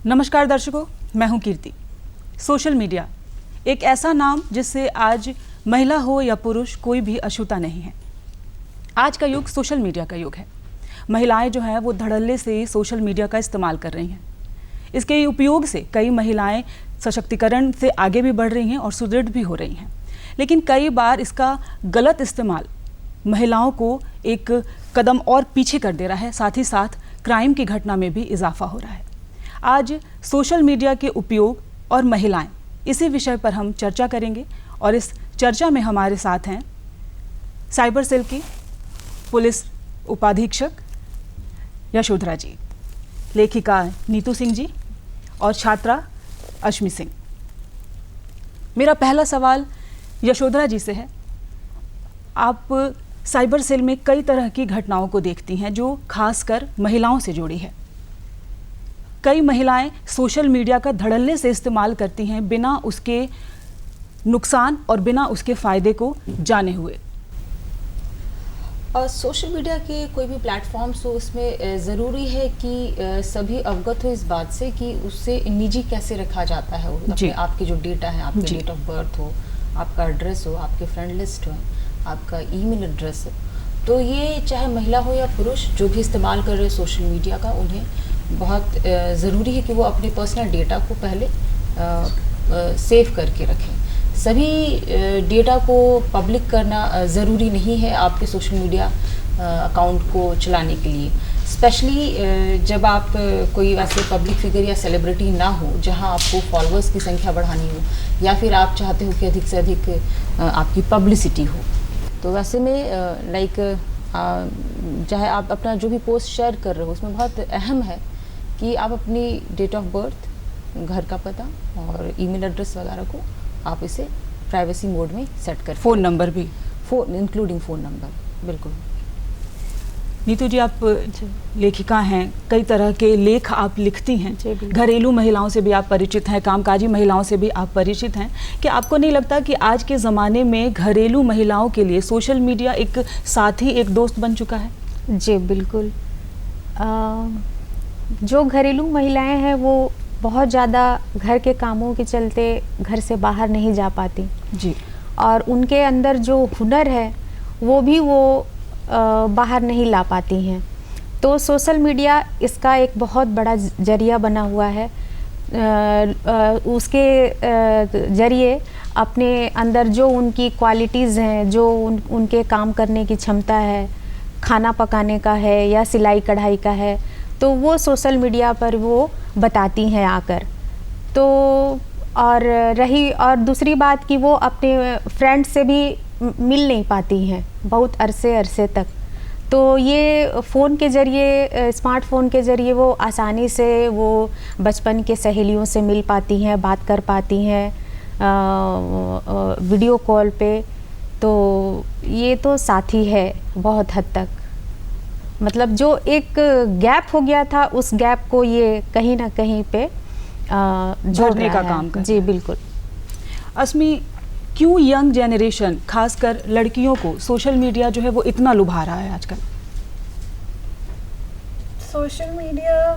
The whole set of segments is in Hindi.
नमस्कार दर्शकों, मैं हूं कीर्ति। सोशल मीडिया एक ऐसा नाम जिससे आज महिला हो या पुरुष कोई भी अछूता नहीं है। आज का युग सोशल मीडिया का युग है। महिलाएं जो हैं वो धड़ल्ले से सोशल मीडिया का इस्तेमाल कर रही हैं। इसके उपयोग से कई महिलाएं सशक्तिकरण से आगे भी बढ़ रही हैं और सुदृढ़ भी हो रही हैं। लेकिन कई बार इसका गलत इस्तेमाल महिलाओं को एक कदम और पीछे कर दे रहा है, साथ ही साथ क्राइम की घटना में भी इजाफा हो रहा है। आज सोशल मीडिया के उपयोग और महिलाएं, इसी विषय पर हम चर्चा करेंगे और इस चर्चा में हमारे साथ हैं साइबर सेल की पुलिस उपाधीक्षक यशोधरा जी, लेखिका नीतू सिंह जी और छात्रा अश्मी सिंह। मेरा पहला सवाल यशोधरा जी से है। आप साइबर सेल में कई तरह की घटनाओं को देखती हैं जो खासकर महिलाओं से जुड़ी है। कई महिलाएं सोशल मीडिया का धड़ल्ले से इस्तेमाल करती हैं बिना उसके नुकसान और बिना उसके फ़ायदे को जाने हुए। और सोशल मीडिया के कोई भी प्लेटफॉर्म्स हो, उसमें ज़रूरी है कि सभी अवगत हो इस बात से कि उससे निजी कैसे रखा जाता है। अपने आपके जो डेटा है, आपके डेट ऑफ बर्थ हो, आपका एड्रेस हो, आपके फ्रेंड लिस्ट हो, आपका ईमेल एड्रेस हो, तो ये चाहे महिला हो या पुरुष जो भी इस्तेमाल कर रहे हैं सोशल मीडिया का, उन्हें बहुत ज़रूरी है कि वो अपने पर्सनल डेटा को पहले सेव करके रखें। सभी डेटा को पब्लिक करना ज़रूरी नहीं है आपके सोशल मीडिया अकाउंट को चलाने के लिए, स्पेशली जब आप कोई वैसे पब्लिक फिगर या सेलिब्रिटी ना हो जहां आपको फॉलोअर्स की संख्या बढ़ानी हो या फिर आप चाहते हो कि अधिक से अधिक आपकी पब्लिसिटी हो। तो वैसे में चाहे आप अपना जो भी पोस्ट शेयर कर रहे हो, उसमें बहुत अहम है कि आप अपनी डेट ऑफ बर्थ, घर का पता और ईमेल एड्रेस वगैरह को आप इसे प्राइवेसी मोड में सेट कर। फ़ोन नंबर भी, इंक्लूडिंग फ़ोन नंबर। बिल्कुल। नीतू जी, आप लेखिका हैं, कई तरह के लेख आप लिखती हैं। घरेलू महिलाओं से भी आप परिचित हैं, कामकाजी महिलाओं से भी आप परिचित हैं। कि आपको नहीं लगता कि आज के ज़माने में घरेलू महिलाओं के लिए सोशल मीडिया एक साथी, एक दोस्त बन चुका है? जी बिल्कुल। जो घरेलू महिलाएं हैं वो बहुत ज़्यादा घर के कामों के चलते घर से बाहर नहीं जा पाती जी, और उनके अंदर जो हुनर है वो भी वो बाहर नहीं ला पाती हैं। तो सोशल मीडिया इसका एक बहुत बड़ा जरिया बना हुआ है। उसके जरिए अपने अंदर जो उनकी क्वालिटीज़ हैं, जो उनके काम करने की क्षमता है, खाना पकाने का है या सिलाई कढ़ाई का है, तो वो सोशल मीडिया पर वो बताती हैं आकर। तो और दूसरी बात कि वो अपने फ्रेंड से भी मिल नहीं पाती हैं बहुत अरसे तक। तो ये फ़ोन के ज़रिए, स्मार्टफ़ोन के ज़रिए वो आसानी से वो बचपन के सहेलियों से मिल पाती हैं, बात कर पाती हैं वीडियो कॉल पे। तो ये तो साथी है बहुत हद तक। मतलब जो एक गैप हो गया था, उस गैप को ये कहीं ना कहीं पे जोड़ने का काम कर। जी बिल्कुल। अस्मी, क्यों यंग जनरेशन, खासकर लड़कियों को सोशल मीडिया जो है वो इतना लुभा रहा है आजकल? सोशल मीडिया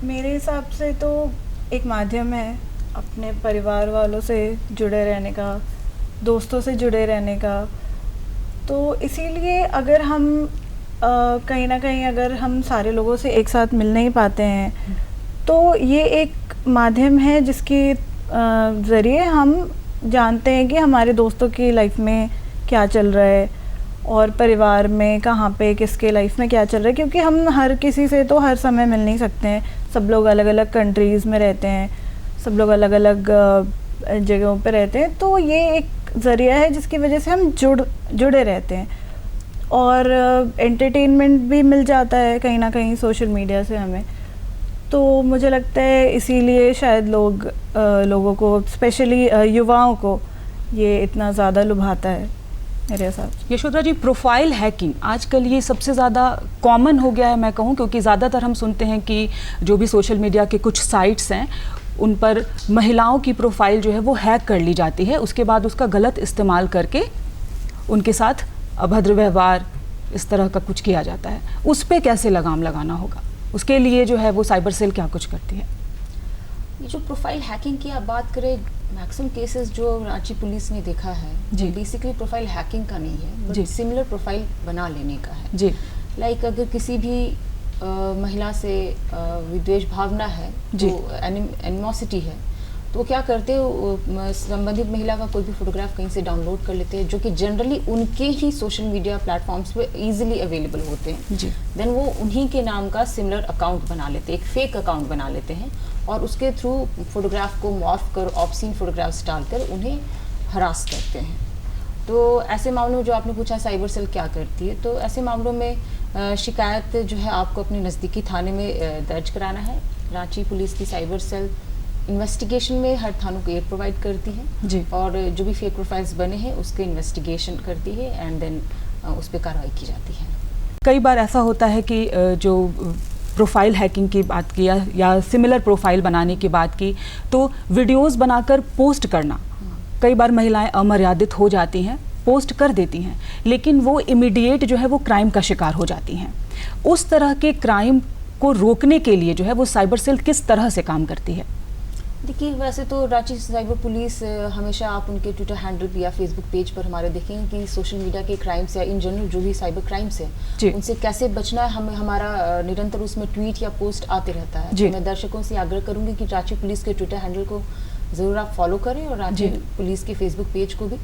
मेरे हिसाब से तो एक माध्यम है अपने परिवार वालों से जुड़े रहने का, दोस्तों से जुड़े रहने का। तो इसीलिए अगर हम कहीं ना कहीं अगर हम सारे लोगों से एक साथ मिल नहीं पाते हैं, तो ये एक माध्यम है जिसके ज़रिए हम जानते हैं कि हमारे दोस्तों की लाइफ में क्या चल रहा है और परिवार में कहाँ पे किसके लाइफ में क्या चल रहा है, क्योंकि हम हर किसी से तो हर समय मिल नहीं सकते हैं। सब लोग अलग अलग कंट्रीज़ में रहते हैं, सब लोग अलग अलग जगहों पे रहते हैं। तो ये एक ज़रिया है जिसकी वजह से हम जुड़े रहते हैं और एंटरटेनमेंट भी मिल जाता है कहीं ना कहीं सोशल मीडिया से हमें। तो मुझे लगता है इसीलिए शायद लोगों को, स्पेशली युवाओं को, ये इतना ज़्यादा लुभाता है मेरे हिसाब से। यशोधरा जी, प्रोफाइल हैकिंग आजकल ये सबसे ज़्यादा कॉमन हो गया है, मैं कहूँ, क्योंकि ज़्यादातर हम सुनते हैं कि जो भी सोशल मीडिया के कुछ साइट्स हैं उन पर महिलाओं की प्रोफाइल जो है वो हैक कर ली जाती है, उसके बाद उसका गलत इस्तेमाल करके उनके साथ अभद्र व्यवहार, इस तरह का कुछ किया जाता है। उस पर कैसे लगाम लगाना होगा, उसके लिए जो है वो साइबर सेल क्या कुछ करती है? ये जो प्रोफाइल हैकिंग की आप बात करें, मैक्सिमम केसेस जो रांची पुलिस ने देखा है जी। बेसिकली प्रोफाइल हैकिंग का नहीं है, जी। बट सिमिलर प्रोफाइल बना लेने का है। जी लाइक अगर किसी भी महिला से विद्वेष भावना है, जी। तो एनिमोसिटी है, तो वो क्या करते हैं, संबंधित महिला का कोई भी फोटोग्राफ कहीं से डाउनलोड कर लेते हैं, जो कि जनरली उनके ही सोशल मीडिया प्लेटफॉर्म्स पे इजीली अवेलेबल होते हैं। जी। देन वो उन्हीं के नाम का सिमिलर अकाउंट बना लेते हैं, एक फेक अकाउंट बना लेते हैं, और उसके थ्रू फोटोग्राफ को मॉर्फ कर ऑब्सीन फोटोग्राफ्स डालकर उन्हें हरास करते हैं। तो ऐसे मामलों में जो आपने पूछा साइबर सेल क्या करती है, तो ऐसे मामलों में शिकायत जो है आपको अपने नज़दीकी थाने में दर्ज कराना है। रांची पुलिस की साइबर सेल इन्वेस्टिगेशन में हर थानों को एड प्रोवाइड करती है जी। और जो भी फेक प्रोफाइल्स बने हैं उसके इन्वेस्टिगेशन करती है एंड देन उस पर कार्रवाई की जाती है। कई बार ऐसा होता है कि जो प्रोफाइल हैकिंग की बात की या सिमिलर प्रोफाइल बनाने की बात की, तो वीडियोस बनाकर पोस्ट करना, कई बार महिलाएं अमर्यादित हो जाती हैं, पोस्ट कर देती हैं, लेकिन वो इमीडिएट जो है वो क्राइम का शिकार हो जाती हैं। उस तरह के क्राइम को रोकने के लिए जो है वो साइबर सेल किस तरह से काम करती है? देखिए, वैसे तो रांची साइबर पुलिस हमेशा आप उनके ट्विटर हैंडल या फेसबुक पेज पर हमारे देखेंगे कि सोशल मीडिया के क्राइम्स या इन जनरल जो भी साइबर क्राइम्स है उनसे कैसे बचना है, हमारा निरंतर उसमें ट्वीट या पोस्ट आते रहता है। तो मैं दर्शकों से आग्रह करूंगी कि रांची पुलिस के ट्विटर हैंडल को ज़रूर आप फॉलो करें और रांची पुलिस के फेसबुक पेज को भी।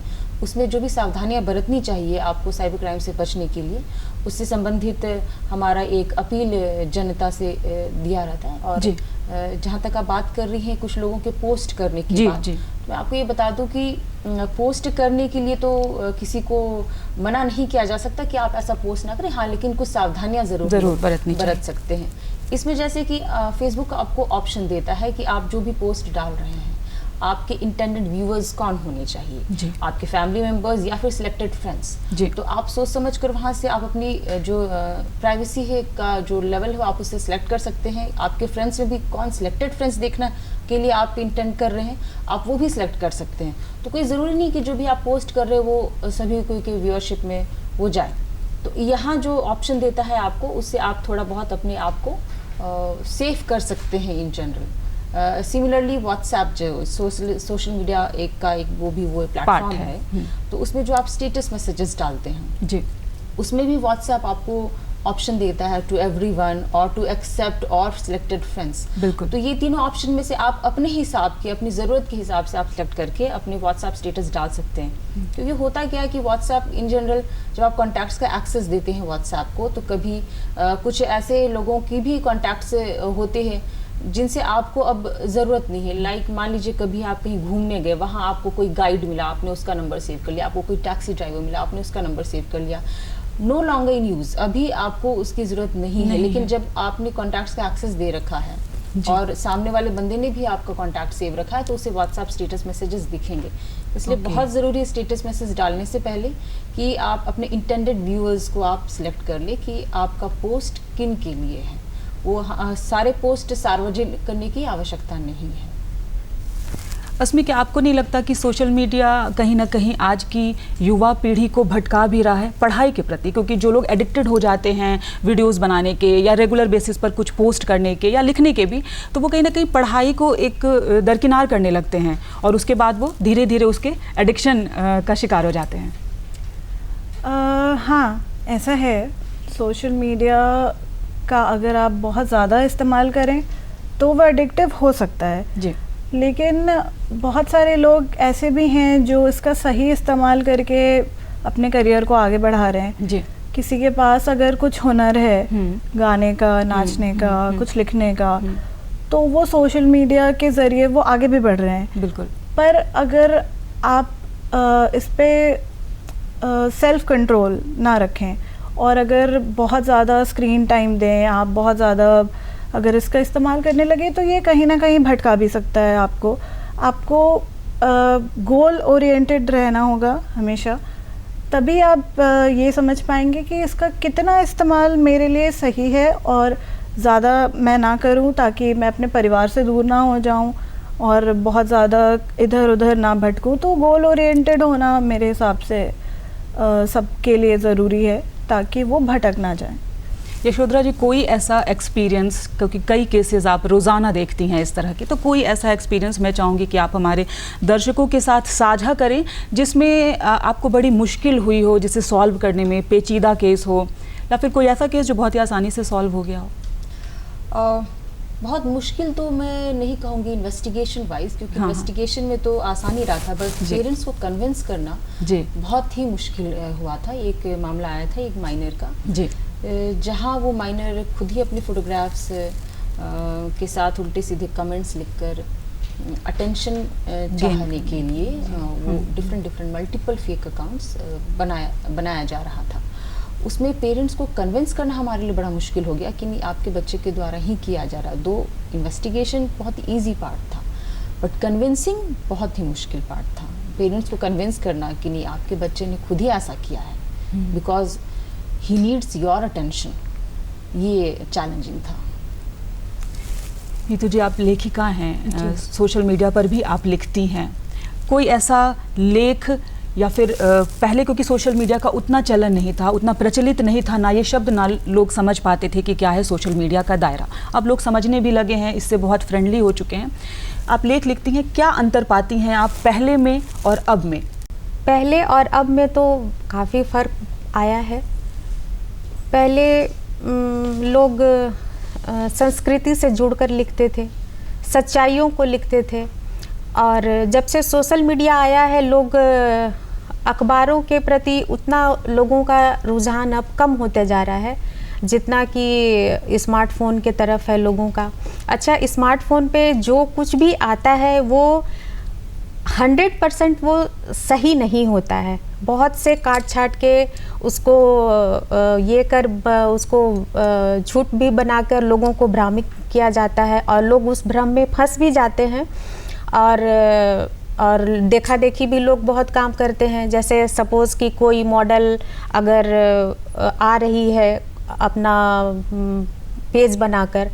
उसमें जो भी सावधानियां बरतनी चाहिए आपको साइबर क्राइम से बचने के लिए, उससे संबंधित हमारा एक अपील जनता से दिया रहता है। और जहाँ तक आप बात कर रही हैं कुछ लोगों के पोस्ट करने की बात, तो मैं आपको ये बता दूं कि पोस्ट करने के लिए तो किसी को मना नहीं किया जा सकता कि आप ऐसा पोस्ट ना करें, हाँ, लेकिन कुछ सावधानियां जरूर बरत सकते हैं। इसमें जैसे कि फेसबुक आपको ऑप्शन देता है कि आप जो भी पोस्ट डाल रहे हैं आपके इंटेंडेड व्यूअर्स कौन होने चाहिए, आपके फैमिली मेंबर्स या फिर सिलेक्टेड फ्रेंड्स। तो आप सोच समझ कर वहाँ से आप अपनी जो प्राइवेसी है का जो लेवल है आप उससे सिलेक्ट कर सकते हैं। आपके फ्रेंड्स में भी कौन सिलेक्टेड फ्रेंड्स देखना के लिए आप इंटेंड कर रहे हैं, आप वो भी सिलेक्ट कर सकते हैं। तो कोई ज़रूरी नहीं कि जो भी आप पोस्ट कर रहे हो वो सभी कोई के व्यूअरशिप में वो जाए। तो यहाँ जो ऑप्शन देता है आपको, उससे आप थोड़ा बहुत अपने आप को सेफ कर सकते हैं इन जनरल। सिमिलरली व्हाट्सएप जो सोशल मीडिया एक वो प्लेटफॉर्म है, तो उसमें जो आप स्टेटस मैसेजेस डालते हैं जी, उसमें भी व्हाट्सएप आपको ऑप्शन देता है टू एवरीवन और टू एक्सेप्ट और सिलेक्टेड फ्रेंड्स। बिल्कुल। तो ये तीनों ऑप्शन में से आप अपने हिसाब के, अपनी ज़रूरत के हिसाब से आप सिलेक्ट करके अपने व्हाट्सएप स्टेटस डाल सकते हैं। क्योंकि होता क्या है कि व्हाट्सएप इन जनरल जब आप कॉन्टैक्ट्स का एक्सेस देते हैं व्हाट्सएप को, तो कभी कुछ ऐसे लोगों की भी कॉन्टैक्ट्स होते हैं जिनसे आपको अब ज़रूरत नहीं है। लाइक मान लीजिए कभी आप कहीं घूमने गए, वहाँ आपको कोई गाइड मिला, आपने उसका नंबर सेव कर लिया, आपको कोई टैक्सी ड्राइवर मिला, आपने उसका नंबर सेव कर लिया। नो लॉन्गर इन यूज़, अभी आपको उसकी ज़रूरत नहीं है, लेकिन जब आपने कॉन्टैक्ट्स का एक्सेस दे रखा है और सामने वाले बंदे ने भी आपका कॉन्टैक्ट सेव रखा है, तो उसे व्हाट्सएप स्टेटस मैसेजेस दिखेंगे। इसलिए बहुत ज़रूरी है स्टेटस मैसेज डालने से पहले कि आप अपने इंटेंडेड व्यूअर्स को आप सिलेक्ट कर ले कि आपका पोस्ट किन के लिए है। वो सारे पोस्ट सार्वजनिक करने की आवश्यकता नहीं है। अस्मी, क्या आपको नहीं लगता कि सोशल मीडिया कहीं ना कहीं आज की युवा पीढ़ी को भटका भी रहा है पढ़ाई के प्रति? क्योंकि जो लोग एडिक्टेड हो जाते हैं वीडियोस बनाने के या रेगुलर बेसिस पर कुछ पोस्ट करने के या लिखने के भी, तो वो कहीं ना कहीं पढ़ाई को एक दरकिनार करने लगते हैं और उसके बाद वो धीरे धीरे उसके एडिक्शन का शिकार हो जाते हैं। हाँ, ऐसा है। सोशल मीडिया का अगर आप बहुत ज़्यादा इस्तेमाल करें तो वह एडिक्टिव हो सकता है जी, लेकिन बहुत सारे लोग ऐसे भी हैं जो इसका सही इस्तेमाल करके अपने करियर को आगे बढ़ा रहे हैं जी। किसी के पास अगर कुछ हुनर है गाने का, नाचने का, कुछ लिखने का, तो वो सोशल मीडिया के ज़रिए वो आगे भी बढ़ रहे हैं। बिल्कुल। पर अगर आप इस पे सेल्फ कंट्रोल ना रखें और अगर बहुत ज़्यादा स्क्रीन टाइम दें, आप बहुत ज़्यादा अगर इसका इस्तेमाल करने लगे, तो ये कहीं ना कहीं भटका भी सकता है आपको गोल ओरिएंटेड रहना होगा हमेशा, तभी आप ये समझ पाएंगे कि इसका कितना इस्तेमाल मेरे लिए सही है और ज़्यादा मैं ना करूं ताकि मैं अपने परिवार से दूर ना हो जाऊं और बहुत ज़्यादा इधर उधर ना भटकूं। तो गोल ओरिएंटेड होना मेरे हिसाब से सबके लिए ज़रूरी है ताकि वो भटक ना जाए। यशोधरा जी, कोई ऐसा एक्सपीरियंस, क्योंकि कई केसेस आप रोज़ाना देखती हैं इस तरह के, तो कोई ऐसा एक्सपीरियंस मैं चाहूँगी कि आप हमारे दर्शकों के साथ साझा करें जिसमें आपको बड़ी मुश्किल हुई हो, जिसे सॉल्व करने में, पेचीदा केस हो, या फिर कोई ऐसा केस जो बहुत ही आसानी से सॉल्व हो गया हो? बहुत मुश्किल तो मैं नहीं कहूँगी इन्वेस्टिगेशन वाइज, क्योंकि हाँ, इन्वेस्टिगेशन में तो आसानी रहा था, बस पेरेंट्स को कन्विंस करना जी बहुत ही मुश्किल हुआ था। एक मामला आया था एक माइनर का, जी, जहाँ वो माइनर खुद ही अपनी फोटोग्राफ्स के साथ उल्टे सीधे कमेंट्स लिखकर अटेंशन चाहने के लिए वो डिफरेंट मल्टीपल फेक अकाउंट्स बनाया जा रहा था। उसमें पेरेंट्स को कन्विंस करना हमारे लिए बड़ा मुश्किल हो गया कि नहीं, आपके बच्चे के द्वारा ही किया जा रहा। दो इन्वेस्टिगेशन बहुत इजी पार्ट था, बट कन्विंसिंग बहुत ही मुश्किल पार्ट था। पेरेंट्स को कन्विंस करना कि नहीं, आपके बच्चे ने खुद ही ऐसा किया है, because he needs your attention, ये चैलेंजिंग था। नीतू जी, आप लेखिका हैं, सोशल मीडिया पर भी आप लिखती हैं। कोई ऐसा लेख या फिर पहले, क्योंकि सोशल मीडिया का उतना चलन नहीं था, उतना प्रचलित नहीं था, ना ये शब्द ना लोग समझ पाते थे कि क्या है सोशल मीडिया का दायरा। अब लोग समझने भी लगे हैं, इससे बहुत फ्रेंडली हो चुके हैं। आप लेख लिखती हैं, क्या अंतर पाती हैं आप पहले में और अब में? पहले और अब में तो काफ़ी फ़र्क आया है। पहले लोग संस्कृति से जुड़कर लिखते थे, सच्चाइयों को लिखते थे, और जब से सोशल मीडिया आया है, लोग अखबारों के प्रति उतना लोगों का रुझान अब कम होते जा रहा है जितना कि स्मार्टफ़ोन के तरफ है लोगों का। अच्छा, स्मार्टफ़ोन पे जो कुछ भी आता है वो 100% वो सही नहीं होता है। बहुत से काट छाट के उसको उसको झूठ भी बनाकर लोगों को भ्रमित किया जाता है, और लोग उस भ्रम में फंस भी जाते हैं। और देखा देखी भी लोग बहुत काम करते हैं। जैसे सपोज़ कि कोई मॉडल अगर आ रही है अपना पेज बनाकर,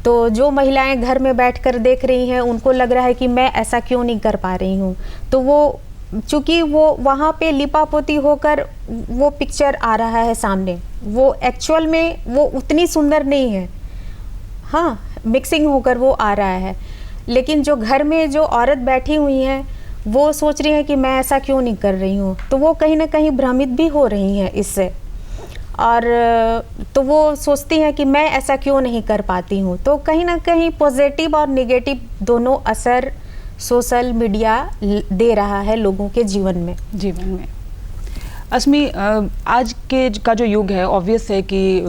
तो जो महिलाएं घर में बैठकर देख रही हैं, उनको लग रहा है कि मैं ऐसा क्यों नहीं कर पा रही हूँ। तो वो चूँकि वो वहाँ पे लिपापोती होकर वो पिक्चर आ रहा है सामने, वो एक्चुअल में वो उतनी सुंदर नहीं है, हाँ, मिक्सिंग होकर वो आ रहा है। लेकिन जो घर में जो औरत बैठी हुई हैं, वो सोच रही हैं कि मैं ऐसा क्यों नहीं कर रही हूँ, तो वो कहीं ना कहीं भ्रमित भी हो रही हैं इससे, और तो वो सोचती हैं कि मैं ऐसा क्यों नहीं कर पाती हूँ। तो कहीं ना कहीं पॉजिटिव और नेगेटिव दोनों असर सोशल मीडिया दे रहा है लोगों के जीवन में। अस्मी, आज के का जो युग है, ऑब्वियस है कि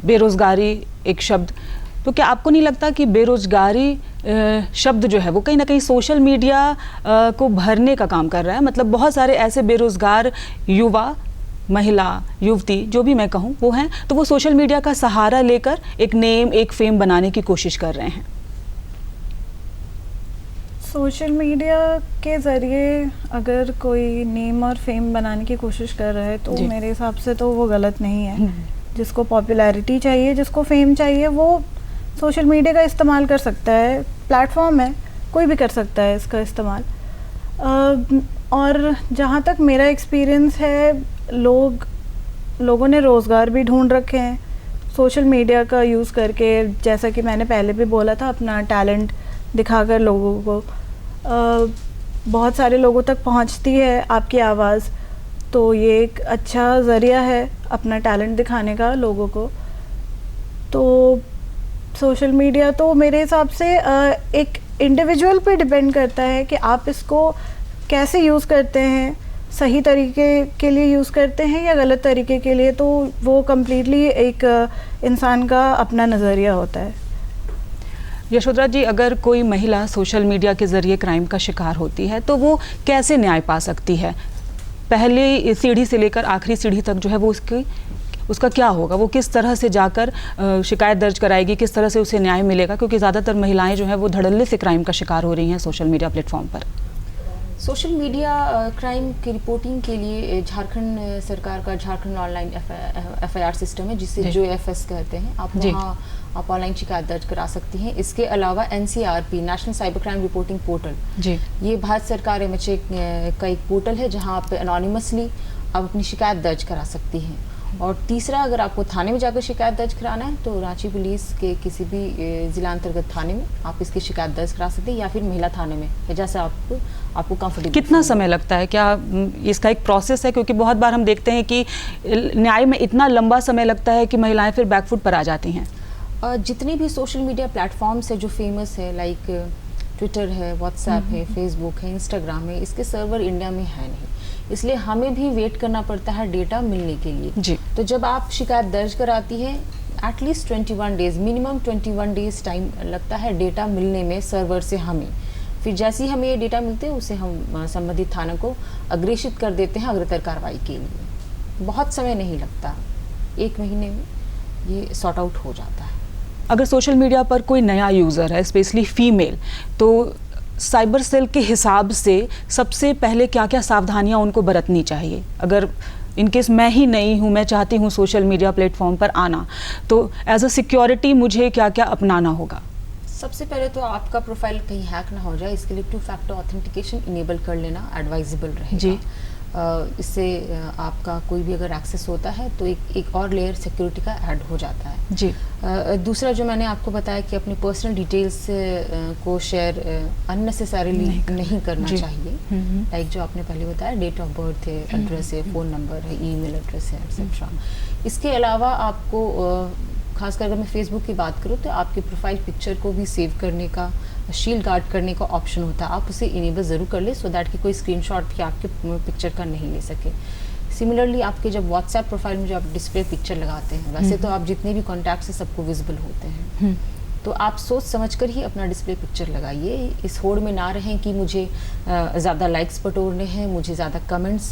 बेरोज़गारी एक शब्द, तो क्या आपको नहीं लगता कि बेरोज़गारी शब्द जो है वो कहीं ना कहीं सोशल मीडिया को भरने का काम कर रहा है? मतलब बहुत सारे ऐसे बेरोज़गार युवा, महिला, युवती, जो भी मैं कहूँ वो हैं, तो वो सोशल मीडिया का सहारा लेकर एक नेम, एक फेम बनाने की कोशिश कर रहे हैं। सोशल मीडिया के ज़रिए अगर कोई नेम और फेम बनाने की कोशिश कर रहा है तो मेरे हिसाब से तो वो गलत नहीं है। जिसको पॉपुलैरिटी चाहिए, जिसको फेम चाहिए, वो सोशल मीडिया का इस्तेमाल कर सकता है। प्लेटफॉर्म है, कोई भी कर सकता है इसका इस्तेमाल। और जहाँ तक मेरा एक्सपीरियंस है, लोगों ने रोज़गार भी ढूंढ रखे हैं सोशल मीडिया का यूज़ करके। जैसा कि मैंने पहले भी बोला था, अपना टैलेंट दिखाकर लोगों को बहुत सारे लोगों तक पहुंचती है आपकी आवाज़, तो ये एक अच्छा ज़रिया है अपना टैलेंट दिखाने का लोगों को। तो सोशल मीडिया तो मेरे हिसाब से एक इंडिविजुअल पे डिपेंड करता है कि आप इसको कैसे यूज़ करते हैं, सही तरीके के लिए यूज़ करते हैं या गलत तरीके के लिए। तो वो कम्प्लीटली एक इंसान का अपना नज़रिया होता है। यशोधरा जी, अगर कोई महिला सोशल मीडिया के ज़रिए क्राइम का शिकार होती है तो वो कैसे न्याय पा सकती है? पहले सीढ़ी से लेकर आखिरी सीढ़ी तक जो है वो उसका क्या होगा? वो किस तरह से जाकर शिकायत दर्ज कराएगी, किस तरह से उसे न्याय मिलेगा? क्योंकि ज़्यादातर महिलाएं जो हैं वो धड़ल्ले से क्राइम का शिकार हो रही हैं सोशल मीडिया प्लेटफॉर्म पर। सोशल मीडिया क्राइम की रिपोर्टिंग के लिए झारखंड सरकार का झारखंड ऑनलाइन FIR सिस्टम है, जिसे JFS कहते हैं। आप वहाँ आप ऑनलाइन शिकायत दर्ज करा सकती हैं। इसके अलावा NCRP, national cyber crime reporting portal, ये भारत सरकार MHA का एक पोर्टल है जहाँ आप अनोनिमसली आप अपनी शिकायत दर्ज करा सकती हैं। और तीसरा, अगर आपको थाने में जाकर शिकायत दर्ज कराना है तो रांची पुलिस के किसी भी जिला अंतर्गत थाने में आप इसकी शिकायत दर्ज करा सकते हैं, या फिर महिला थाने में, जैसे आपको कंफर्टेबल। कितना समय लगता है, क्या इसका एक प्रोसेस है? क्योंकि बहुत बार हम देखते हैं कि न्याय में इतना लंबा समय लगता है कि महिलाएं फिर बैकफुट पर आ जाती हैं। जितनी भी सोशल मीडिया प्लेटफॉर्म्स है जो फेमस है, लाइक ट्विटर है, व्हाट्सएप है, फेसबुक है, इंस्टाग्राम है, इसके सर्वर इंडिया में है नहीं, इसलिए हमें भी वेट करना पड़ता है डेटा मिलने के लिए जी। तो जब आप शिकायत दर्ज कराती है, at least 21 days, minimum 21 days time लगता है डेटा मिलने में सर्वर से हमें। फिर जैसे ही हमें ये डेटा मिलते हैं उसे हम संबंधित थाना को अग्रेषित कर देते हैं अग्रतर कार्रवाई के लिए। बहुत समय नहीं लगता, 1 महीने में ये सॉर्ट आउट हो जाता है। अगर सोशल मीडिया पर कोई नया यूज़र है, स्पेशली फीमेल, तो साइबर सेल के हिसाब से सबसे पहले क्या क्या सावधानियां उनको बरतनी चाहिए? अगर इनकेस मैं ही नहीं हूँ, मैं चाहती हूँ सोशल मीडिया प्लेटफॉर्म पर आना, तो एज अ सिक्योरिटी मुझे क्या क्या अपनाना होगा? सबसे पहले तो आपका प्रोफाइल कहीं हैक ना हो जाए, इसके लिए 2 फैक्टर ऑथेंटिकेशन इनेबल कर लेना एडवाइजेबल रहेगा जी। इससे आपका कोई भी अगर एक्सेस होता है तो एक और लेयर सिक्योरिटी का ऐड हो जाता है जी। दूसरा जो मैंने आपको बताया कि अपनी पर्सनल डिटेल्स को शेयर अननेसेसरीली नहीं करना चाहिए, लाइक जो आपने पहले बताया, डेट ऑफ बर्थ है, एड्रेस है, फ़ोन नंबर है, ईमेल एड्रेस है, एक्सेट्रा। इसके अलावा आपको खासकर अगर मैं फेसबुक की बात करूँ तो आपके प्रोफाइल पिक्चर को भी सेव करने का, शील्ड गार्ड करने का ऑप्शन होता है, आप उसे इनेबल ज़रूर कर ले सो दैट कि कोई स्क्रीनशॉट भी आपके पिक्चर का नहीं ले सके। सिमिलरली आपके जब व्हाट्सएप प्रोफाइल में जो आप डिस्प्ले पिक्चर लगाते हैं, वैसे तो आप जितने भी कॉन्टैक्ट्स हैं सबको विजिबल होते हैं, तो आप सोच समझकर ही अपना डिस्प्ले पिक्चर लगाइए। इस होड़ में ना रहें कि मुझे ज़्यादा लाइक्स बटोरने हैं, मुझे ज़्यादा कमेंट्स,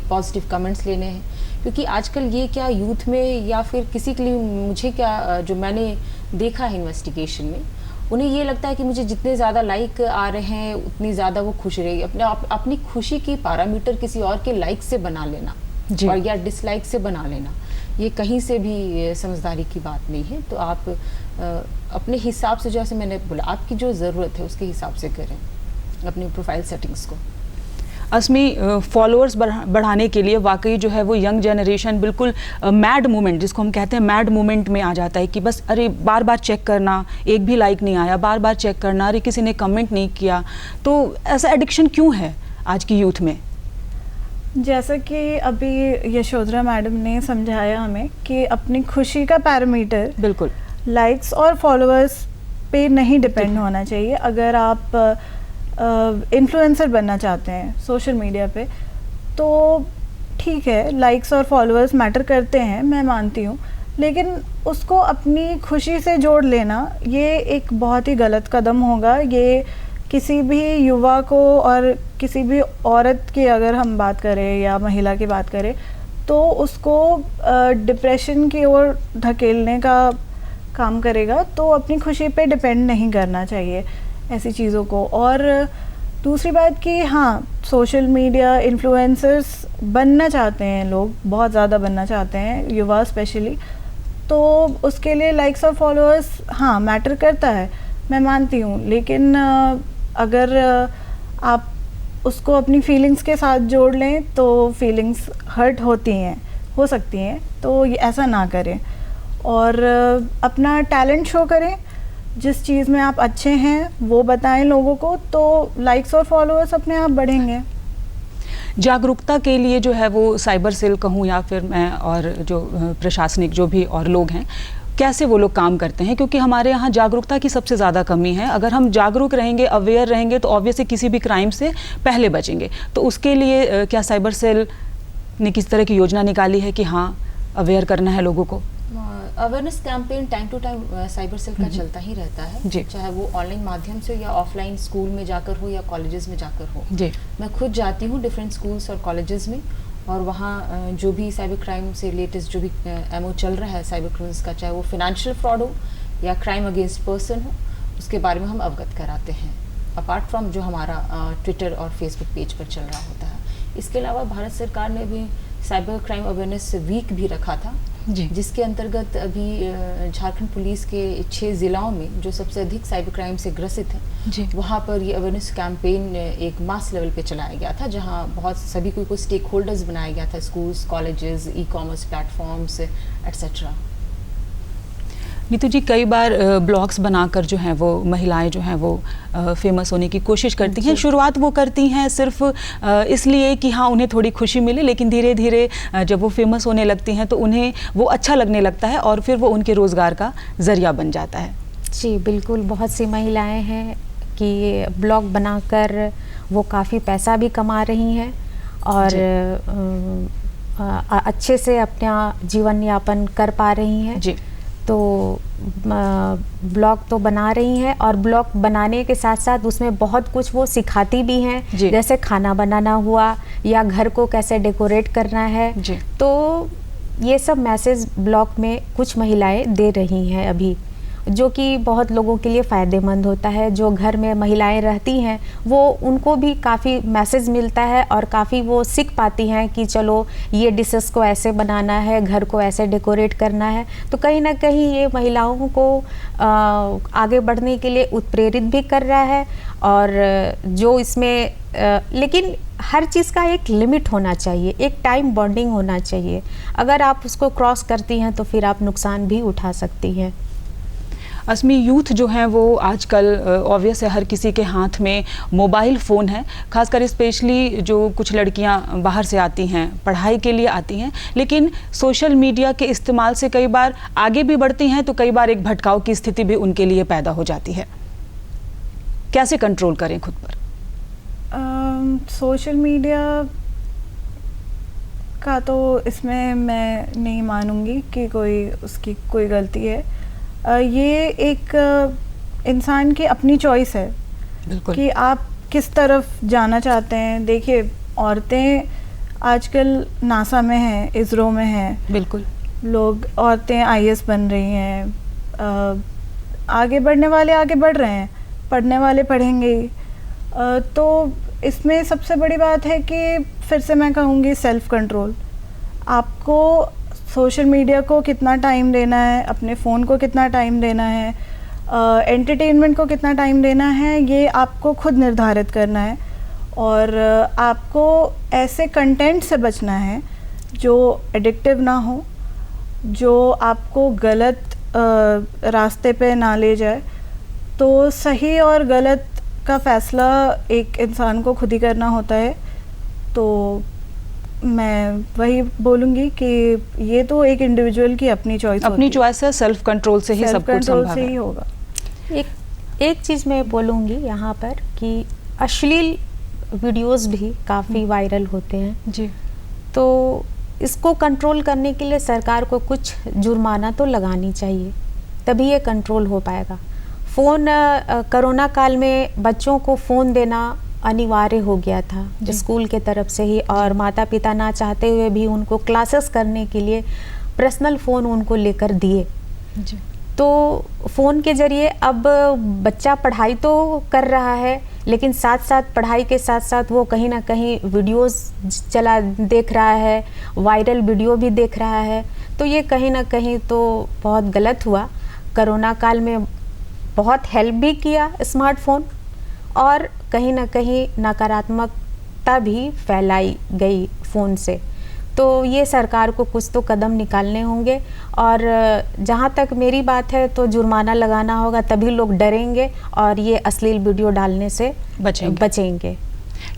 पॉजिटिव कमेंट्स लेने हैं, क्योंकि आजकल ये क्या यूथ में या फिर किसी के लिए, मुझे क्या, जो मैंने देखा है इन्वेस्टिगेशन में, उन्हें ये लगता है कि मुझे जितने ज़्यादा लाइक आ रहे हैं उतनी ज़्यादा वो खुश रहेगी। अपनी खुशी की पैरामीटर किसी और के लाइक से बना लेना और या डिसलाइक से बना लेना, ये कहीं से भी समझदारी की बात नहीं है। तो आप अपने हिसाब से, जैसे मैंने बोला, आपकी जो ज़रूरत है उसके हिसाब से करें अपनी प्रोफाइल सेटिंग्स को। असमी, फॉलोअर्स बढ़ाने के लिए वाकई जो है वो यंग जनरेशन बिल्कुल मैड मूवमेंट, जिसको हम कहते हैं मैड मूवमेंट में आ जाता है कि बस अरे बार बार चेक करना, एक भी लाइक नहीं आया, बार बार चेक करना, अरे किसी ने कमेंट नहीं किया। तो ऐसा एडिक्शन क्यों है आज की यूथ में? जैसा कि अभी यशोधरा मैडम ने समझाया हमें कि अपनी खुशी का पैरामीटर बिल्कुल लाइक्स और फॉलोअर्स पे नहीं डिपेंड होना चाहिए। अगर आप इन्फ्लुएंसर बनना चाहते हैं सोशल मीडिया पे तो ठीक है, लाइक्स और फॉलोअर्स मैटर करते हैं, मैं मानती हूँ, लेकिन उसको अपनी खुशी से जोड़ लेना ये एक बहुत ही गलत कदम होगा। ये किसी भी युवा को और किसी भी औरत की अगर हम बात करें या महिला की बात करें तो उसको डिप्रेशन की ओर धकेलने का काम करेगा। तो अपनी खुशी पे डिपेंड नहीं करना चाहिए ऐसी चीज़ों को। और दूसरी बात कि हाँ, सोशल मीडिया इन्फ्लुएंसर्स बनना चाहते हैं लोग, बहुत ज़्यादा बनना चाहते हैं, युवा स्पेशली, तो उसके लिए लाइक्स और फॉलोअर्स हाँ मैटर करता है, मैं मानती हूँ। लेकिन अगर आप उसको अपनी फीलिंग्स के साथ जोड़ लें तो फीलिंग्स हर्ट होती हैं, हो सकती हैं, तो ऐसा ना करें और अपना टैलेंट शो करें। जिस चीज़ में आप अच्छे हैं वो बताएं लोगों को, तो लाइक्स और फॉलोअर्स अपने आप बढ़ेंगे। जागरूकता के लिए जो है वो साइबर सेल कहूँ या फिर मैं और जो प्रशासनिक जो भी और लोग हैं, कैसे वो लोग काम करते हैं? क्योंकि हमारे यहाँ जागरूकता की सबसे ज़्यादा कमी है। अगर हम जागरूक रहेंगे, अवेयर रहेंगे, तो ऑब्वियसली किसी भी क्राइम से पहले बचेंगे। तो उसके लिए क्या साइबर सेल ने किस तरह की योजना निकाली है कि हाँ अवेयर करना है लोगों को? Awareness campaign time to time cyber cell का चलता ही रहता है, चाहे वो ऑनलाइन माध्यम से या ऑफलाइन स्कूल में जाकर हो या कॉलेजेस में जाकर हो। जी, मैं खुद जाती हूँ डिफरेंट स्कूल्स और कॉलेजेस में, और वहाँ जो भी साइबर क्राइम से लेटेस्ट जो भी एमओ चल रहा है साइबर क्राइम्स का, चाहे वो फिनेंशियल फ्रॉड हो या क्राइम अगेंस्ट पर्सन हो, उसके बारे में हम अवगत कराते हैं, अपार्ट फ्रॉम जो हमारा ट्विटर और फेसबुक पेज पर चल रहा होता है। इसके अलावा भारत सरकार ने भी साइबर क्राइम अवेयरनेस वीक भी रखा था, जी। जिसके अंतर्गत अभी झारखंड पुलिस के 6 जिलों में जो सबसे अधिक साइबर क्राइम से ग्रसित जी। हैं, वहाँ पर ये अवेयरनेस कैंपेन एक मास लेवल पे चलाया गया था, जहाँ बहुत सभी को स्टेक होल्डर्स बनाया गया था, schools, colleges, e-commerce platforms etcetera. Nitu ji, कई बार ब्लॉग्स बनाकर जो हैं वो महिलाएं जो हैं वो फेमस होने की कोशिश करती हैं। शुरुआत वो करती हैं सिर्फ इसलिए कि हाँ उन्हें थोड़ी खुशी मिले, लेकिन धीरे धीरे जब वो फेमस होने लगती हैं तो उन्हें वो अच्छा लगने लगता है और फिर वो उनके रोज़गार का ज़रिया बन जाता है। जी बिल्कुल, बहुत सी महिलाएं हैं कि ब्लॉग बनाकर वो काफ़ी पैसा भी कमा रही हैं और अच्छे से अपना जीवन यापन कर पा रही हैं। जी। तो ब्लॉग तो बना रही हैं और ब्लॉग बनाने के साथ साथ उसमें बहुत कुछ वो सिखाती भी हैं, जैसे खाना बनाना हुआ या घर को कैसे डेकोरेट करना है। जी। तो ये सब मैसेज ब्लॉग में कुछ महिलाएं दे रही हैं अभी, जो कि बहुत लोगों के लिए फ़ायदेमंद होता है। जो घर में महिलाएं रहती हैं वो उनको भी काफ़ी मैसेज मिलता है और काफ़ी वो सीख पाती हैं कि चलो ये डिशेस को ऐसे बनाना है, घर को ऐसे डेकोरेट करना है। तो कहीं ना कहीं ये महिलाओं को आगे बढ़ने के लिए उत्प्रेरित भी कर रहा है। और जो इसमें लेकिन हर चीज़ का एक लिमिट होना चाहिए, एक टाइम बॉन्डिंग होना चाहिए। अगर आप उसको क्रॉस करती हैं तो फिर आप नुकसान भी उठा सकती हैं। असमी, यूथ जो है वो आजकल ऑब्वियस है हर किसी के हाथ में मोबाइल फ़ोन है, खासकर स्पेशली जो कुछ लड़कियां बाहर से आती हैं, पढ़ाई के लिए आती हैं, लेकिन सोशल मीडिया के इस्तेमाल से कई बार आगे भी बढ़ती हैं तो कई बार एक भटकाव की स्थिति भी उनके लिए पैदा हो जाती है। कैसे कंट्रोल करें खुद पर? सोशल मीडिया का तो इसमें मैं नहीं मानूंगी कि उसकी कोई गलती है। ये एक इंसान की अपनी चॉइस है कि आप किस तरफ जाना चाहते हैं। देखिए, औरतें आजकल नासा में हैं, इसरो में हैं, बिल्कुल लोग औरतें IAS बन रही हैं। आगे बढ़ने वाले आगे बढ़ रहे हैं, पढ़ने वाले पढ़ेंगे ही। तो इसमें सबसे बड़ी बात है कि फिर से मैं कहूँगी सेल्फ कंट्रोल। आपको सोशल मीडिया को कितना टाइम देना है, अपने फ़ोन को कितना टाइम देना है, एंटरटेनमेंट को कितना टाइम देना है, ये आपको खुद निर्धारित करना है। और आपको ऐसे कंटेंट से बचना है जो एडिक्टिव ना हो, जो आपको गलत रास्ते पे ना ले जाए। तो सही और गलत का फ़ैसला एक इंसान को खुद ही करना होता है। तो मैं वही बोलूँगी कि ये तो एक इंडिविजुअल की अपनी चॉइस है, सेल्फ कंट्रोल से ही सब कुछ संभव है। होगा। एक चीज़ मैं बोलूँगी यहाँ पर कि अश्लील वीडियोस भी काफ़ी वायरल होते हैं जी। तो इसको कंट्रोल करने के लिए सरकार को कुछ जुर्माना तो लगानी चाहिए, तभी ये कंट्रोल हो पाएगा। फ़ोन कोरोना काल में बच्चों को फ़ोन देना अनिवार्य हो गया था स्कूल के तरफ से ही, और माता पिता ना चाहते हुए भी उनको क्लासेस करने के लिए पर्सनल फ़ोन उनको लेकर दिए जी। तो फ़ोन के ज़रिए अब बच्चा पढ़ाई तो कर रहा है, लेकिन साथ साथ पढ़ाई के साथ साथ वो कहीं ना कहीं वीडियोस देख रहा है, वायरल वीडियो भी देख रहा है। तो ये कहीं ना कहीं तो बहुत गलत हुआ। कोरोना काल में बहुत हेल्प भी किया स्मार्टफोन, और कहीं ना कहीं नकारात्मकता भी फैलाई गई फ़ोन से। तो ये सरकार को कुछ तो कदम निकालने होंगे, और जहाँ तक मेरी बात है तो जुर्माना लगाना होगा, तभी लोग डरेंगे और ये अश्लील वीडियो डालने से बचेंगे।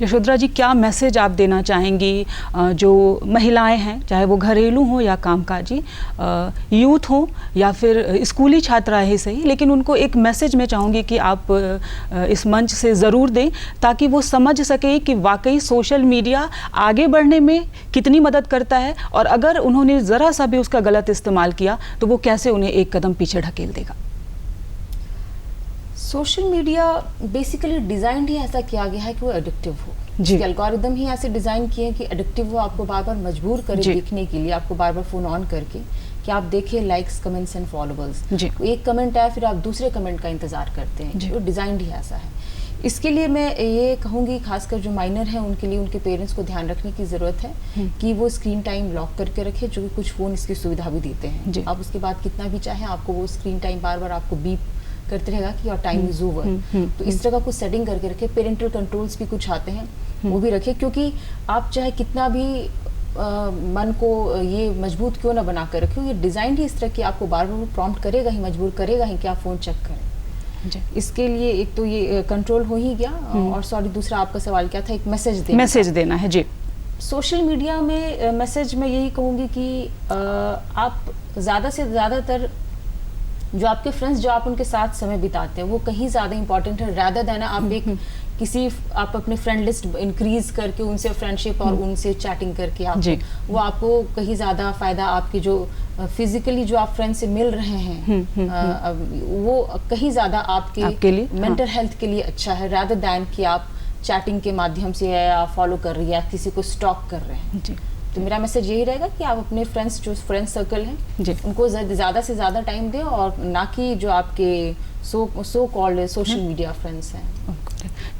यशोधरा जी, क्या मैसेज आप देना चाहेंगी जो महिलाएं हैं, चाहे वो घरेलू हो या कामकाजी, यूथ हो या फिर स्कूली छात्राएं ही सही, लेकिन उनको एक मैसेज मैं चाहूँगी कि आप इस मंच से ज़रूर दें ताकि वो समझ सके कि वाकई सोशल मीडिया आगे बढ़ने में कितनी मदद करता है, और अगर उन्होंने ज़रा सा भी उसका गलत इस्तेमाल किया तो वो कैसे उन्हें एक कदम पीछे ढकेल देगा। सोशल मीडिया बेसिकली डिज़ाइन ही ऐसा किया गया है कि वो एडिक्टिव हो। इसके एल्गोरिदम ही ऐसे डिज़ाइन किए हैं कि एडिक्टिव हो, आपको बार बार मजबूर करे देखने के लिए, आपको बार बार फ़ोन ऑन करके कि आप देखिए लाइक्स, कमेंट्स एंड फॉलोवर्स। एक कमेंट आया फिर आप दूसरे कमेंट का इंतज़ार करते हैं, वो डिज़ाइन ही ऐसा है। इसके लिए मैं ये कहूँगी खासकर जो माइनर हैं उनके लिए उनके पेरेंट्स को ध्यान रखने की ज़रूरत है कि वो स्क्रीन टाइम लॉक करके रखे, जो कि कुछ फ़ोन इसकी सुविधा भी देते हैं। आप उसके बाद कितना भी चाहें आपको वो स्क्रीन टाइम बार बार आपको बीप करते रहेगा कि योर टाइम इज़ ओवर। तो इस तरह का कुछ सेटिंग करके रखे। पेरेंटल कंट्रोल्स भी कुछ आते हैं वो भी रखे, क्योंकि आप चाहे कितना भी मन को ये मजबूत क्यों ना बना कर रखे, ये डिज़ाइन ही इस तरह की आपको बार बार प्रॉम्प्ट करेगा ही, मजबूर करेगा ही कि आप फ़ोन चेक करें। इसके लिए एक तो ये कंट्रोल हो ही गया, और सॉरी दूसरा आपका सवाल क्या था, एक मैसेज देना है जी। सोशल मीडिया में मैसेज मैं यही कहूँगी कि आप ज़्यादा से ज़्यादातर जो आपके फ्रेंड्स जो आप उनके साथ समय बिताते हैं वो कहीं ज़्यादा इंपॉर्टेंट है, रैदर देन आप आप अपने फ्रेंड लिस्ट इंक्रीज करके उनसे फ्रेंडशिप और उनसे चैटिंग करके वो आपको कहीं ज़्यादा फ़ायदा, आपकी जो फिजिकली जो आप फ्रेंड से मिल रहे हैं वो कहीं ज़्यादा आपके लिए मेंटल हेल्थ के लिए अच्छा है, रैदर दैन कि आप चैटिंग के माध्यम से या फॉलो कर रही है या किसी को स्टॉक कर रहे हैं। तो मेरा मैसेज यही रहेगा कि आप अपने फ्रेंड्स जो फ्रेंड सर्कल हैं उनको ज़्यादा से ज़्यादा टाइम दें, और ना कि जो आपके so called social media friends हैं।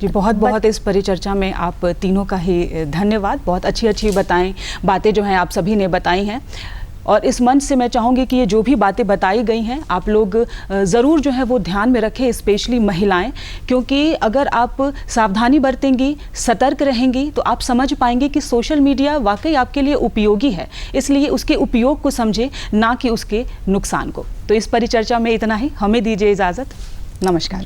जी बहुत बहुत इस परिचर्चा में आप तीनों का ही धन्यवाद। बहुत अच्छी बातें जो हैं आप सभी ने बताई हैं, और इस मंच से मैं चाहूँगी कि ये जो भी बातें बताई गई हैं आप लोग ज़रूर जो है वो ध्यान में रखें, स्पेशली महिलाएं, क्योंकि अगर आप सावधानी बरतेंगी, सतर्क रहेंगी, तो आप समझ पाएंगे कि सोशल मीडिया वाकई आपके लिए उपयोगी है। इसलिए उसके उपयोग को समझें, ना कि उसके नुकसान को। तो इस परिचर्चा में इतना ही, हमें दीजिए इजाज़त। नमस्कार।